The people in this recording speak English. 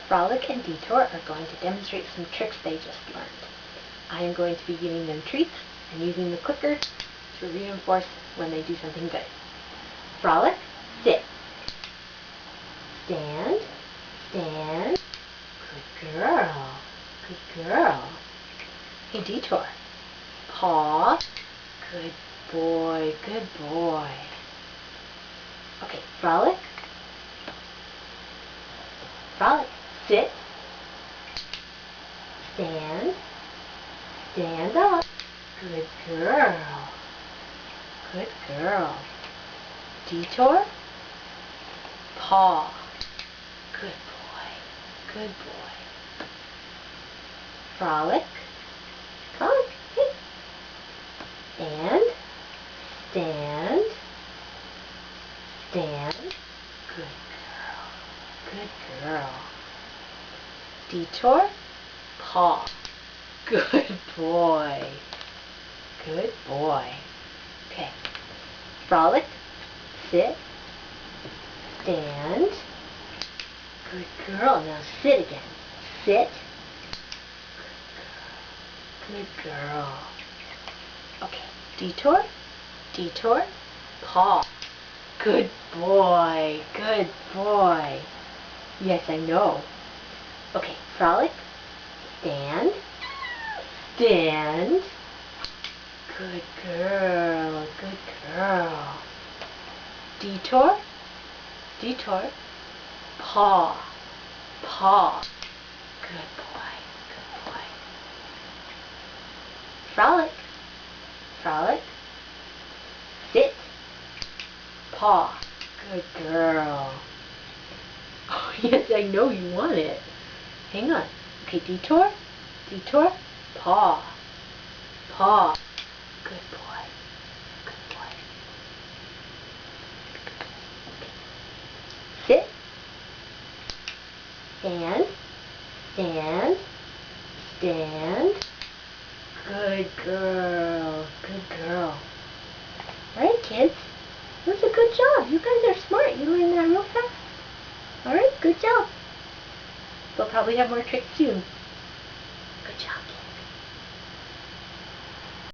Frolic and Detour are going to demonstrate some tricks they just learned. I am going to be giving them treats and using the clicker to reinforce when they do something good. Frolic, sit. Stand, stand. Good girl, good girl. Hey, Detour. Paw. Good boy, good boy. Okay, Frolic. Frolic, sit. Stand. Stand up. Good girl. Good girl. Detour. Paw. Good boy. Good boy. Frolic. Come on. Hey. Stand. Stand. Stand. Good girl. Good girl. Detour. Paw. Good boy. Good boy. Okay. Frolic. Sit. Stand. Good girl. Now sit again. Sit. Good girl. Okay. Detour. Detour. Paw. Good boy. Good boy. Yes, I know. Okay. Frolic. Stand. Stand. Good girl. Good girl. Detour. Detour. Paw. Paw. Good boy. Good boy. Frolic. Frolic. Sit. Paw. Good girl. Oh, yes, I know you want it. Hang on. Okay, Detour. Detour. Paw. Paw. Good boy. Good boy. Sit. Stand. Stand. Stand. Good girl. Good girl. Alright, kids. That was a good job. You guys are smart. You learned that real fast. Alright, good job. We'll probably have more tricks soon.